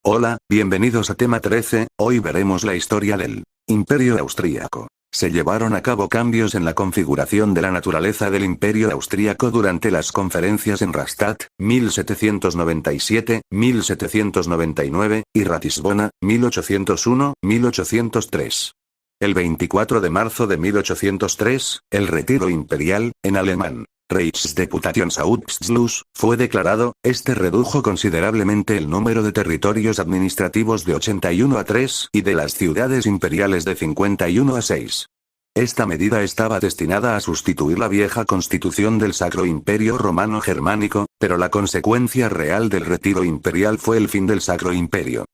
Hola, bienvenidos a tema 13, hoy veremos la historia del Imperio Austríaco. Se llevaron a cabo cambios en la configuración de la naturaleza del Imperio Austríaco durante las conferencias en Rastatt, 1797, 1799, y Ratisbona, 1801-1803. El 24 de marzo de 1803, el retiro imperial, en alemán, Reichsdeputationsausschluss, fue declarado. Este redujo considerablemente el número de territorios administrativos de 81 a 3 y de las ciudades imperiales de 51 a 6. Esta medida estaba destinada a sustituir la vieja constitución del Sacro Imperio Romano Germánico, pero la consecuencia real del retiro imperial fue el fin del Sacro Imperio.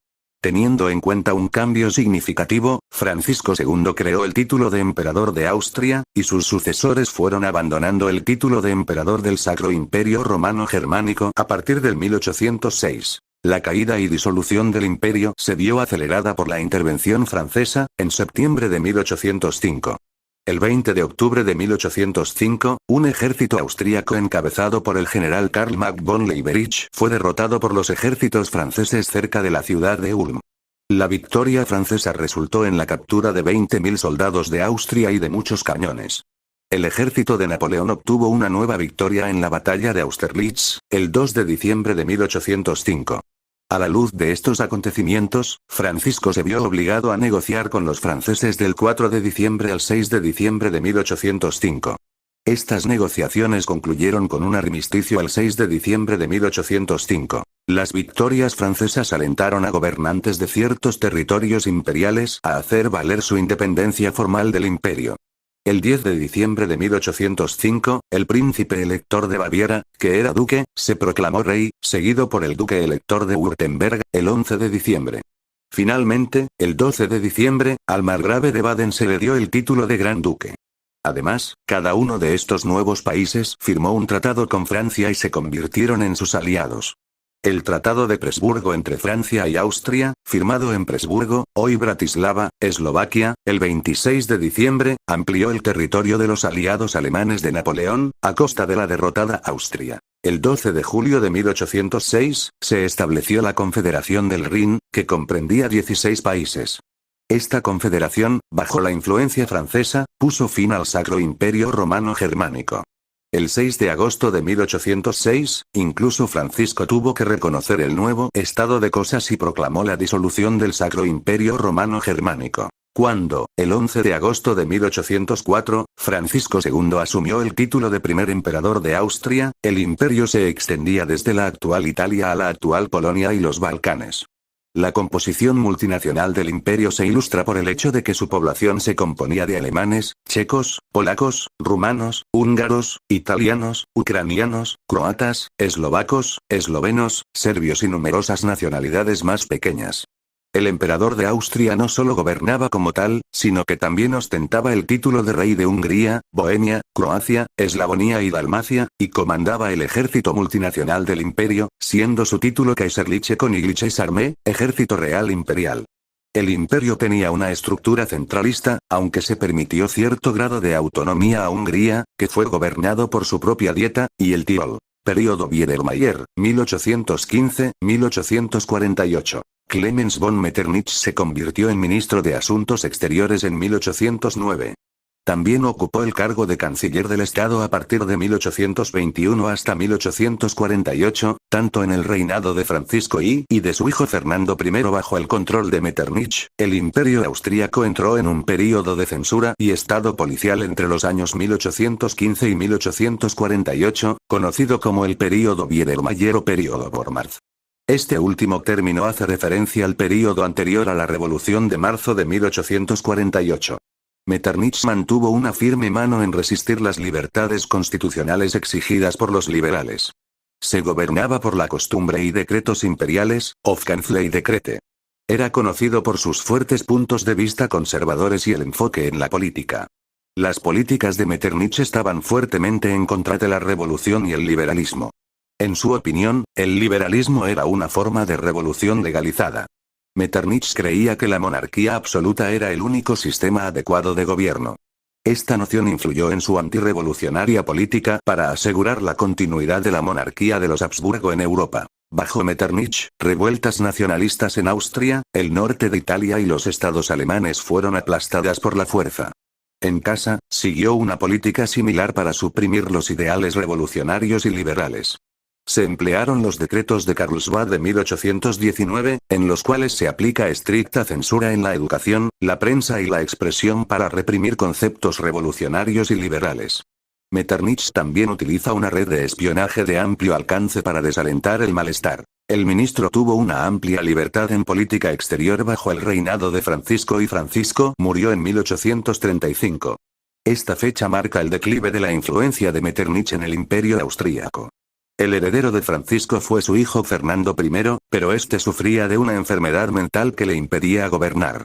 Teniendo en cuenta un cambio significativo, Francisco II creó el título de Emperador de Austria, y sus sucesores fueron abandonando el título de Emperador del Sacro Imperio Romano Germánico a partir del 1806. La caída y disolución del imperio se vio acelerada por la intervención francesa, en septiembre de 1805. El 20 de octubre de 1805, un ejército austríaco encabezado por el general Karl Mack von Leiberich fue derrotado por los ejércitos franceses cerca de la ciudad de Ulm. La victoria francesa resultó en la captura de 20.000 soldados de Austria y de muchos cañones. El ejército de Napoleón obtuvo una nueva victoria en la batalla de Austerlitz, el 2 de diciembre de 1805. A la luz de estos acontecimientos, Francisco se vio obligado a negociar con los franceses del 4 de diciembre al 6 de diciembre de 1805. Estas negociaciones concluyeron con un armisticio el 6 de diciembre de 1805. Las victorias francesas alentaron a gobernantes de ciertos territorios imperiales a hacer valer su independencia formal del imperio. El 10 de diciembre de 1805, el príncipe elector de Baviera, que era duque, se proclamó rey, seguido por el duque elector de Württemberg, el 11 de diciembre. Finalmente, el 12 de diciembre, al margrave de Baden se le dio el título de gran duque. Además, cada uno de estos nuevos países firmó un tratado con Francia y se convirtieron en sus aliados. El Tratado de Presburgo entre Francia y Austria, firmado en Presburgo, hoy Bratislava, Eslovaquia, el 26 de diciembre, amplió el territorio de los aliados alemanes de Napoleón, a costa de la derrotada Austria. El 12 de julio de 1806, se estableció la Confederación del Rin, que comprendía 16 países. Esta confederación, bajo la influencia francesa, puso fin al Sacro Imperio Romano Germánico. El 6 de agosto de 1806, incluso Francisco tuvo que reconocer el nuevo estado de cosas y proclamó la disolución del Sacro Imperio Romano Germánico. Cuando, el 11 de agosto de 1804, Francisco II asumió el título de primer emperador de Austria, el imperio se extendía desde la actual Italia a la actual Polonia y los Balcanes. La composición multinacional del imperio se ilustra por el hecho de que su población se componía de alemanes, checos, polacos, rumanos, húngaros, italianos, ucranianos, croatas, eslovacos, eslovenos, serbios y numerosas nacionalidades más pequeñas. El emperador de Austria no solo gobernaba como tal, sino que también ostentaba el título de rey de Hungría, Bohemia, Croacia, Eslavonia y Dalmacia, y comandaba el ejército multinacional del imperio, siendo su título Kaiserliche Königliche Armee, Ejército Real Imperial. El imperio tenía una estructura centralista, aunque se permitió cierto grado de autonomía a Hungría, que fue gobernado por su propia dieta, y el Tirol. Período Biedermeier, 1815-1848. Clemens von Metternich se convirtió en ministro de Asuntos Exteriores en 1809. También ocupó el cargo de canciller del Estado a partir de 1821 hasta 1848, tanto en el reinado de Francisco I y de su hijo Fernando I bajo el control de Metternich. El imperio austríaco entró en un período de censura y estado policial entre los años 1815 y 1848, conocido como el período Biedermeier o período Wehrmacht. Este último término hace referencia al período anterior a la Revolución de marzo de 1848. Metternich mantuvo una firme mano en resistir las libertades constitucionales exigidas por los liberales. Se gobernaba por la costumbre y decretos imperiales, Hofkanzlei y Dekrete. Era conocido por sus fuertes puntos de vista conservadores y el enfoque en la política. Las políticas de Metternich estaban fuertemente en contra de la revolución y el liberalismo. En su opinión, el liberalismo era una forma de revolución legalizada. Metternich creía que la monarquía absoluta era el único sistema adecuado de gobierno. Esta noción influyó en su antirrevolucionaria política para asegurar la continuidad de la monarquía de los Habsburgo en Europa. Bajo Metternich, revueltas nacionalistas en Austria, el norte de Italia y los estados alemanes fueron aplastadas por la fuerza. En casa, siguió una política similar para suprimir los ideales revolucionarios y liberales. Se emplearon los decretos de Karlsbad de 1819, en los cuales se aplica estricta censura en la educación, la prensa y la expresión para reprimir conceptos revolucionarios y liberales. Metternich también utiliza una red de espionaje de amplio alcance para desalentar el malestar. El ministro tuvo una amplia libertad en política exterior bajo el reinado de Francisco y Francisco murió en 1835. Esta fecha marca el declive de la influencia de Metternich en el Imperio austríaco. El heredero de Francisco fue su hijo Fernando I, pero este sufría de una enfermedad mental que le impedía gobernar.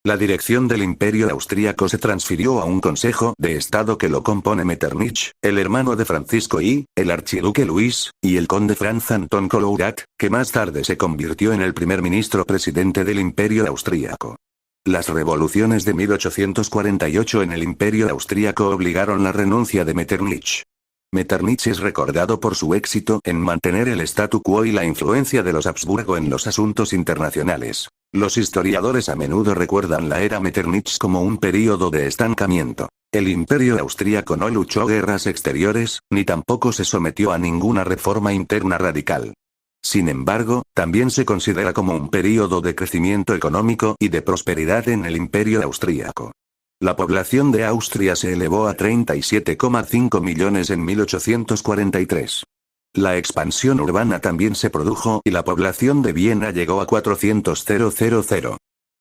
La dirección del Imperio austríaco se transfirió a un Consejo de Estado que lo compone Metternich, el hermano de Francisco y, el archiduque Luis, y el conde Franz Anton Collourac, que más tarde se convirtió en el primer ministro presidente del Imperio austríaco. Las revoluciones de 1848 en el Imperio austríaco obligaron la renuncia de Metternich. Metternich es recordado por su éxito en mantener el statu quo y la influencia de los Habsburgo en los asuntos internacionales. Los historiadores a menudo recuerdan la era Metternich como un período de estancamiento. El Imperio austríaco no luchó guerras exteriores, ni tampoco se sometió a ninguna reforma interna radical. Sin embargo, también se considera como un período de crecimiento económico y de prosperidad en el Imperio austríaco. La población de Austria se elevó a 37,5 millones en 1843. La expansión urbana también se produjo y la población de Viena llegó a 400,000.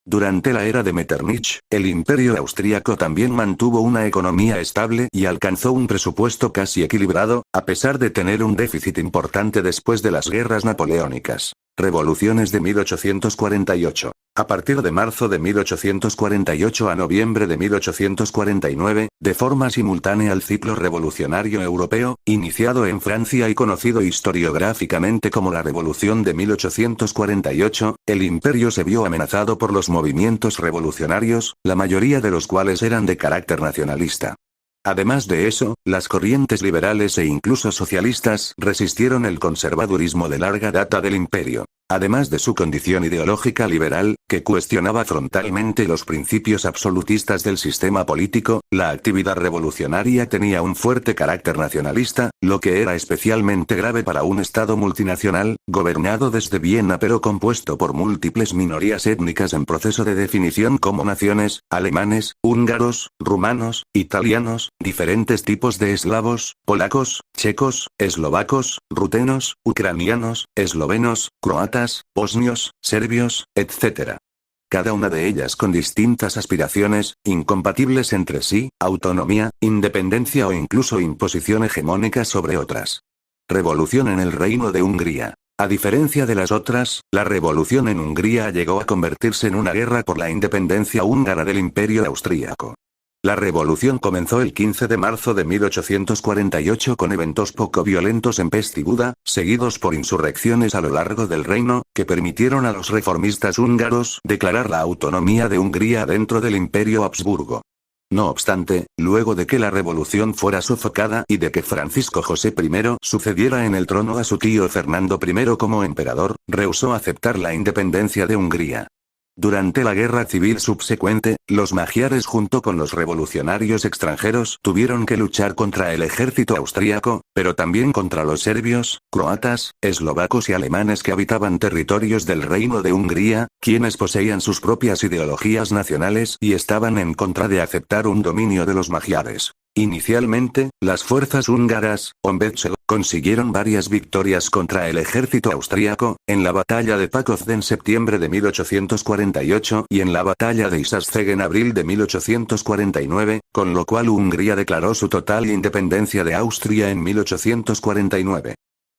Durante la era de Metternich, el Imperio austríaco también mantuvo una economía estable y alcanzó un presupuesto casi equilibrado, a pesar de tener un déficit importante después de las guerras napoleónicas. Revoluciones de 1848. A partir de marzo de 1848 a noviembre de 1849, de forma simultánea al ciclo revolucionario europeo, iniciado en Francia y conocido historiográficamente como la Revolución de 1848, el imperio se vio amenazado por los movimientos revolucionarios, la mayoría de los cuales eran de carácter nacionalista. Además de eso, las corrientes liberales e incluso socialistas resistieron el conservadurismo de larga data del imperio. Además de su condición ideológica liberal, que cuestionaba frontalmente los principios absolutistas del sistema político, la actividad revolucionaria tenía un fuerte carácter nacionalista, lo que era especialmente grave para un Estado multinacional, gobernado desde Viena pero compuesto por múltiples minorías étnicas en proceso de definición como naciones, alemanes, húngaros, rumanos, italianos, diferentes tipos de eslavos, polacos, checos, eslovacos, rutenos, ucranianos, eslovenos, croatas, bosnios, serbios, etc. Cada una de ellas con distintas aspiraciones, incompatibles entre sí, autonomía, independencia o incluso imposición hegemónica sobre otras. Revolución en el Reino de Hungría. A diferencia de las otras, la revolución en Hungría llegó a convertirse en una guerra por la independencia húngara del Imperio austríaco. La revolución comenzó el 15 de marzo de 1848 con eventos poco violentos en Pest y Buda, seguidos por insurrecciones a lo largo del reino, que permitieron a los reformistas húngaros declarar la autonomía de Hungría dentro del Imperio Habsburgo. No obstante, luego de que la revolución fuera sofocada y de que Francisco José I sucediera en el trono a su tío Fernando I como emperador, rehusó aceptar la independencia de Hungría. Durante la guerra civil subsecuente, los magiares junto con los revolucionarios extranjeros tuvieron que luchar contra el ejército austríaco, pero también contra los serbios, croatas, eslovacos y alemanes que habitaban territorios del Reino de Hungría, quienes poseían sus propias ideologías nacionales y estaban en contra de aceptar un dominio de los magiares. Inicialmente, las fuerzas húngaras, consiguieron varias victorias contra el ejército austríaco, en la batalla de Pákozd en septiembre de 1848 y en la batalla de Isaczeg en abril de 1849, con lo cual Hungría declaró su total independencia de Austria en 1849.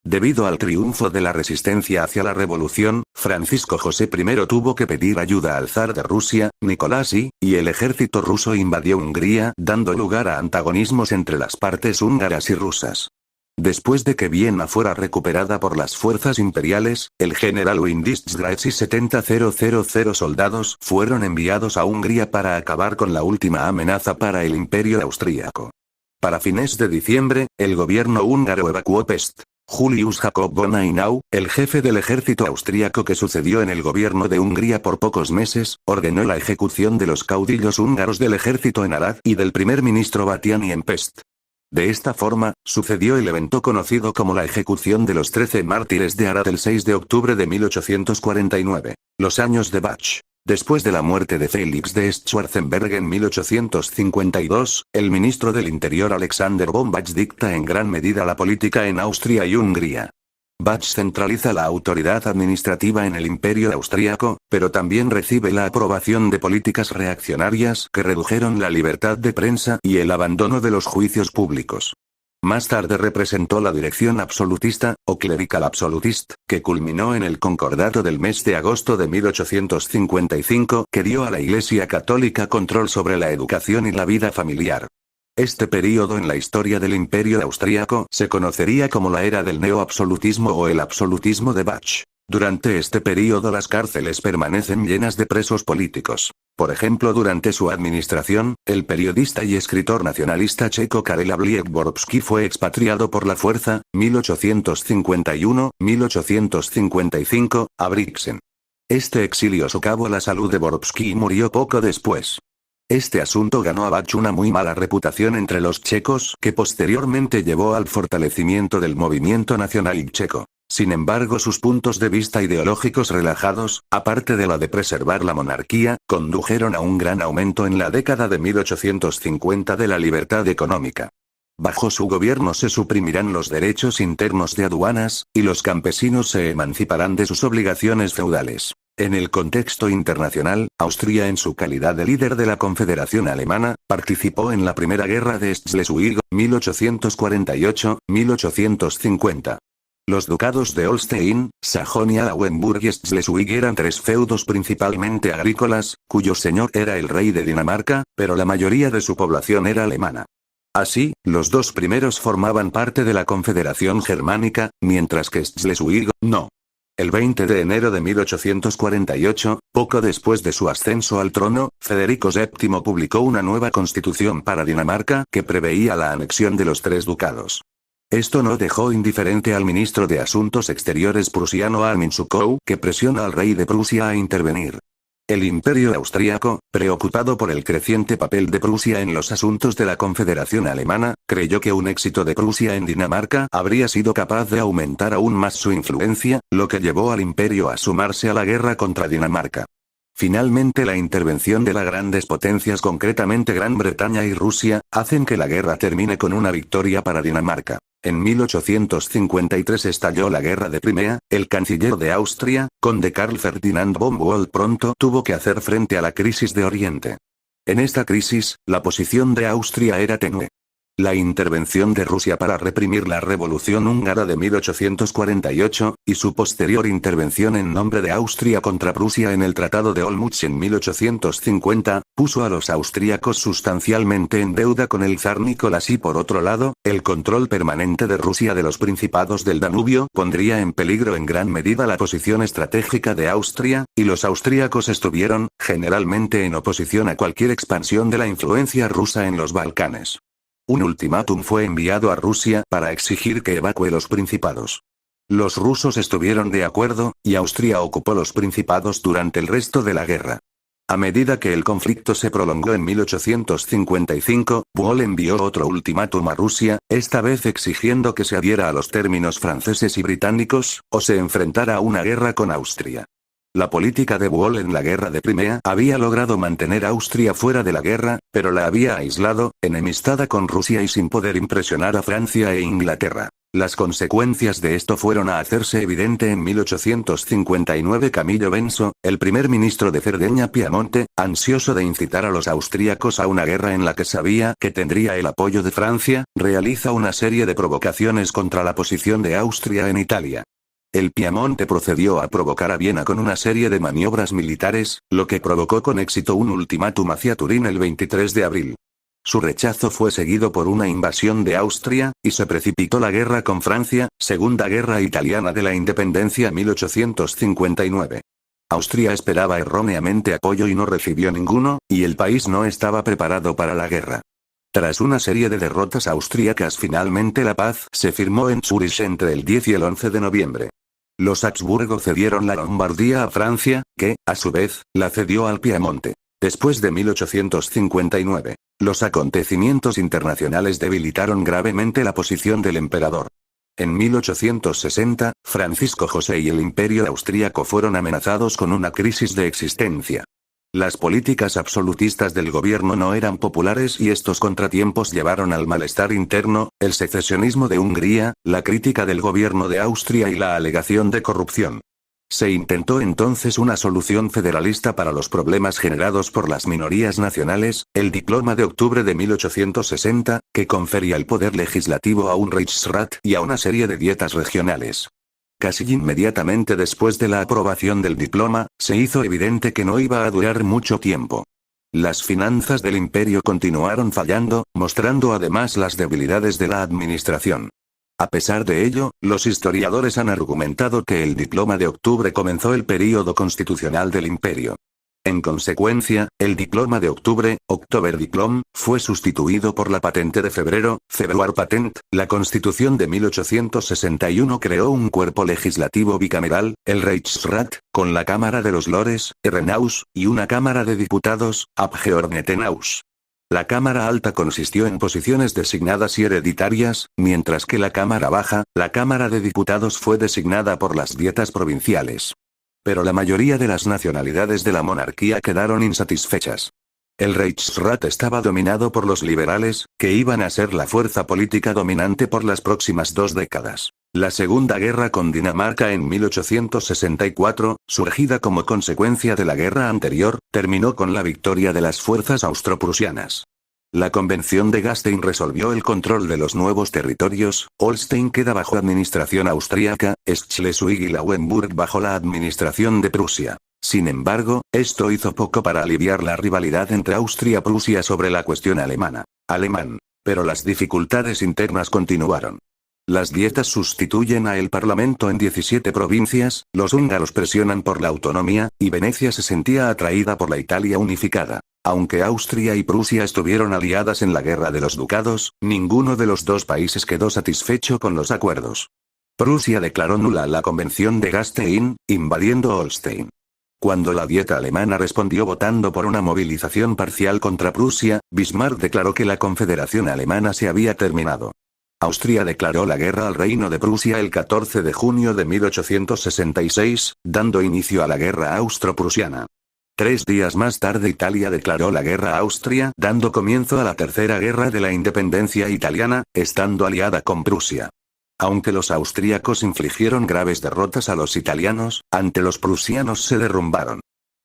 Debido al triunfo de la resistencia hacia la revolución, Francisco José I tuvo que pedir ayuda al zar de Rusia, Nicolás I, y el ejército ruso invadió Hungría dando lugar a antagonismos entre las partes húngaras y rusas. Después de que Viena fuera recuperada por las fuerzas imperiales, el general Windischgrätz y 70,000 soldados fueron enviados a Hungría para acabar con la última amenaza para el imperio austríaco. Para fines de diciembre, el gobierno húngaro evacuó Pest. Julius Jakob von Ainau, el jefe del ejército austríaco que sucedió en el gobierno de Hungría por pocos meses, ordenó la ejecución de los caudillos húngaros del ejército en Arad y del primer ministro Batthyány en Pest. De esta forma, sucedió el evento conocido como la ejecución de los 13 mártires de Arad el 6 de octubre de 1849. Los años de Bach. Después de la muerte de Felix de Schwarzenberg en 1852, el ministro del Interior Alexander von Bach dicta en gran medida la política en Austria y Hungría. Bach centraliza la autoridad administrativa en el Imperio austríaco, pero también recibe la aprobación de políticas reaccionarias que redujeron la libertad de prensa y el abandono de los juicios públicos. Más tarde representó la dirección absolutista, o clerical absolutist, que culminó en el Concordato del mes de agosto de 1855, que dio a la Iglesia Católica control sobre la educación y la vida familiar. Este período en la historia del Imperio austríaco se conocería como la era del neoabsolutismo o el absolutismo de Bach. Durante este período las cárceles permanecen llenas de presos políticos. Por ejemplo, durante su administración, el periodista y escritor nacionalista checo Karel Havlík-Borovský fue expatriado por la fuerza, 1851-1855, a Brixen. Este exilio socavó la salud de Borovský y murió poco después. Este asunto ganó a Bach una muy mala reputación entre los checos que posteriormente llevó al fortalecimiento del movimiento nacional checo. Sin embargo, sus puntos de vista ideológicos relajados, aparte de la de preservar la monarquía, condujeron a un gran aumento en la década de 1850 de la libertad económica. Bajo su gobierno se suprimirán los derechos internos de aduanas, y los campesinos se emanciparán de sus obligaciones feudales. En el contexto internacional, Austria, en su calidad de líder de la Confederación Alemana, participó en la Primera Guerra de Schleswig, 1848-1850. Los ducados de Holstein, Sajonia, Lauenburg y Schleswig eran tres feudos principalmente agrícolas, cuyo señor era el rey de Dinamarca, pero la mayoría de su población era alemana. Así, los dos primeros formaban parte de la Confederación Germánica, mientras que Schleswig no. El 20 de enero de 1848, poco después de su ascenso al trono, Federico VII publicó una nueva constitución para Dinamarca que preveía la anexión de los tres ducados. Esto no dejó indiferente al ministro de Asuntos Exteriores prusiano Armin Schukow, que presiona al rey de Prusia a intervenir. El Imperio austríaco, preocupado por el creciente papel de Prusia en los asuntos de la Confederación Alemana, creyó que un éxito de Prusia en Dinamarca habría sido capaz de aumentar aún más su influencia, lo que llevó al Imperio a sumarse a la guerra contra Dinamarca. Finalmente, la intervención de las grandes potencias, concretamente Gran Bretaña y Rusia, hacen que la guerra termine con una victoria para Dinamarca. En 1853 estalló la Guerra de Crimea. El canciller de Austria, conde Karl Ferdinand von Bohlen, pronto tuvo que hacer frente a la crisis de Oriente. En esta crisis, la posición de Austria era tenue. La intervención de Rusia para reprimir la Revolución Húngara de 1848, y su posterior intervención en nombre de Austria contra Prusia en el Tratado de Olmütz en 1850, puso a los austríacos sustancialmente en deuda con el zar Nicolás y por otro lado, el control permanente de Rusia de los principados del Danubio pondría en peligro en gran medida la posición estratégica de Austria, y los austríacos estuvieron, generalmente en oposición a cualquier expansión de la influencia rusa en los Balcanes. Un ultimátum fue enviado a Rusia para exigir que evacúe los principados. Los rusos estuvieron de acuerdo, y Austria ocupó los principados durante el resto de la guerra. A medida que el conflicto se prolongó en 1855, Bohlen envió otro ultimátum a Rusia, esta vez exigiendo que se adhiera a los términos franceses y británicos, o se enfrentara a una guerra con Austria. La política de Bohlen en la guerra de Crimea había logrado mantener a Austria fuera de la guerra, pero la había aislado, enemistada con Rusia y sin poder impresionar a Francia e Inglaterra. Las consecuencias de esto fueron a hacerse evidente en 1859. Camillo Benso, el primer ministro de Cerdeña-Piamonte, ansioso de incitar a los austríacos a una guerra en la que sabía que tendría el apoyo de Francia, realiza una serie de provocaciones contra la posición de Austria en Italia. El Piamonte procedió a provocar a Viena con una serie de maniobras militares, lo que provocó con éxito un ultimátum hacia Turín el 23 de abril. Su rechazo fue seguido por una invasión de Austria, y se precipitó la guerra con Francia, Segunda Guerra Italiana de la Independencia 1859. Austria esperaba erróneamente apoyo y no recibió ninguno, y el país no estaba preparado para la guerra. Tras una serie de derrotas austríacas, finalmente la paz se firmó en Zúrich entre el 10 y el 11 de noviembre. Los Habsburgo cedieron la Lombardía a Francia, que, a su vez, la cedió al Piamonte. Después de 1859, los acontecimientos internacionales debilitaron gravemente la posición del emperador. En 1860, Francisco José y el Imperio austríaco fueron amenazados con una crisis de existencia. Las políticas absolutistas del gobierno no eran populares y estos contratiempos llevaron al malestar interno, el secesionismo de Hungría, la crítica del gobierno de Austria y la alegación de corrupción. Se intentó entonces una solución federalista para los problemas generados por las minorías nacionales, el Diploma de octubre de 1860, que confería el poder legislativo a un Reichsrat y a una serie de dietas regionales. Casi inmediatamente después de la aprobación del diploma, se hizo evidente que no iba a durar mucho tiempo. Las finanzas del imperio continuaron fallando, mostrando además las debilidades de la administración. A pesar de ello, los historiadores han argumentado que el diploma de octubre comenzó el período constitucional del imperio. En consecuencia, el diploma de octubre, October Diplom, fue sustituido por la patente de febrero, Februar Patent. La Constitución de 1861 creó un cuerpo legislativo bicameral, el Reichsrat, con la Cámara de los Lores, Herrenhaus, y una Cámara de Diputados, Abgeordnetenhaus. La Cámara Alta consistió en posiciones designadas y hereditarias, mientras que la Cámara Baja, la Cámara de Diputados, fue designada por las dietas provinciales. Pero la mayoría de las nacionalidades de la monarquía quedaron insatisfechas. El Reichsrat estaba dominado por los liberales, que iban a ser la fuerza política dominante por las próximas 2 décadas. La Segunda Guerra con Dinamarca en 1864, surgida como consecuencia de la guerra anterior, terminó con la victoria de las fuerzas austroprusianas. La Convención de Gastein resolvió el control de los nuevos territorios. Holstein queda bajo administración austríaca, Schleswig y Lauenburg bajo la administración de Prusia. Sin embargo, esto hizo poco para aliviar la rivalidad entre Austria y Prusia sobre la cuestión alemana. Pero las dificultades internas continuaron. Las dietas sustituyen a el Parlamento en 17 provincias, los húngaros presionan por la autonomía, y Venecia se sentía atraída por la Italia unificada. Aunque Austria y Prusia estuvieron aliadas en la Guerra de los Ducados, ninguno de los dos países quedó satisfecho con los acuerdos. Prusia declaró nula la Convención de Gastein, invadiendo Holstein. Cuando la dieta alemana respondió votando por una movilización parcial contra Prusia, Bismarck declaró que la Confederación Alemana se había terminado. Austria declaró la guerra al Reino de Prusia el 14 de junio de 1866, dando inicio a la guerra austro-prusiana. 3 días más tarde Italia declaró la guerra a Austria, dando comienzo a la Tercera Guerra de la Independencia Italiana, estando aliada con Prusia. Aunque los austríacos infligieron graves derrotas a los italianos, ante los prusianos se derrumbaron.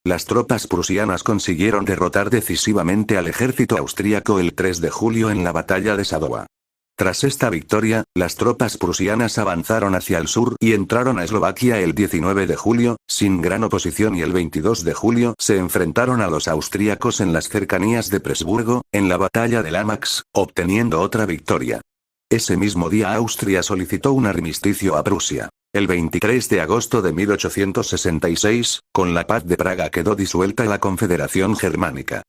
Las tropas prusianas consiguieron derrotar decisivamente al ejército austríaco el 3 de julio en la batalla de Sadowa. Tras esta victoria, las tropas prusianas avanzaron hacia el sur y entraron a Eslovaquia el 19 de julio, sin gran oposición, y el 22 de julio se enfrentaron a los austríacos en las cercanías de Presburgo, en la batalla de Lamax, obteniendo otra victoria. Ese mismo día Austria solicitó un armisticio a Prusia. El 23 de agosto de 1866, con la paz de Praga quedó disuelta la Confederación Germánica.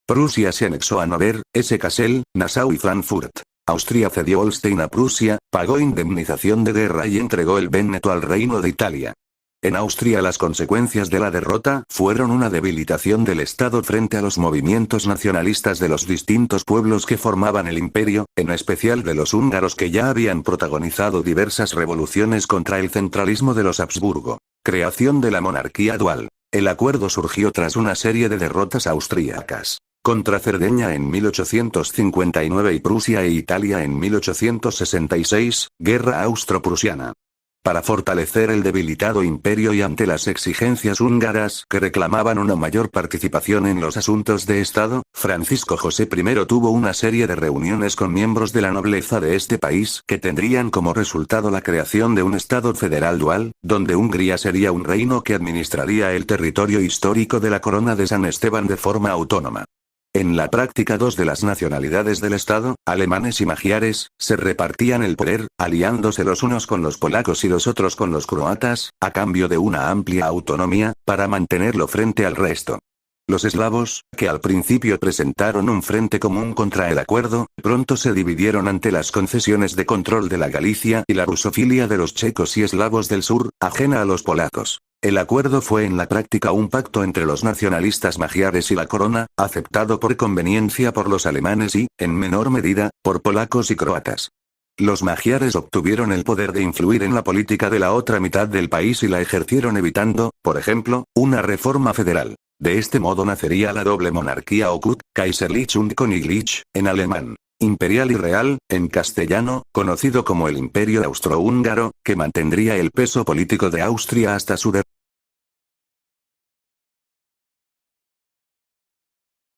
Prusia se anexó a Hannover, Kassel, Nassau y Frankfurt. Austria cedió Holstein a Prusia, pagó indemnización de guerra y entregó el Véneto al Reino de Italia. En Austria las consecuencias de la derrota fueron una debilitación del Estado frente a los movimientos nacionalistas de los distintos pueblos que formaban el imperio, en especial de los húngaros que ya habían protagonizado diversas revoluciones contra el centralismo de los Habsburgo. Creación de la monarquía dual. El acuerdo surgió tras una serie de derrotas austríacas. Contra Cerdeña en 1859 y Prusia e Italia en 1866, guerra austro-prusiana. Para fortalecer el debilitado imperio y ante las exigencias húngaras que reclamaban una mayor participación en los asuntos de Estado, Francisco José I tuvo una serie de reuniones con miembros de la nobleza de este país que tendrían como resultado la creación de un Estado federal dual, donde Hungría sería un reino que administraría el territorio histórico de la Corona de San Esteban de forma autónoma. En la práctica, 2 de las nacionalidades del Estado, alemanes y magiares, se repartían el poder, aliándose los unos con los polacos y los otros con los croatas, a cambio de una amplia autonomía, para mantenerlo frente al resto. Los eslavos, que al principio presentaron un frente común contra el acuerdo, pronto se dividieron ante las concesiones de control de la Galicia y la rusofilia de los checos y eslavos del sur, ajena a los polacos. El acuerdo fue en la práctica un pacto entre los nacionalistas magiares y la corona, aceptado por conveniencia por los alemanes y, en menor medida, por polacos y croatas. Los magiares obtuvieron el poder de influir en la política de la otra mitad del país y la ejercieron evitando, por ejemplo, una reforma federal. De este modo nacería la doble monarquía o Kut, Kaiserlich und Königlich, en alemán. Imperial y real, en castellano, conocido como el Imperio Austrohúngaro, que mantendría el peso político de Austria hasta su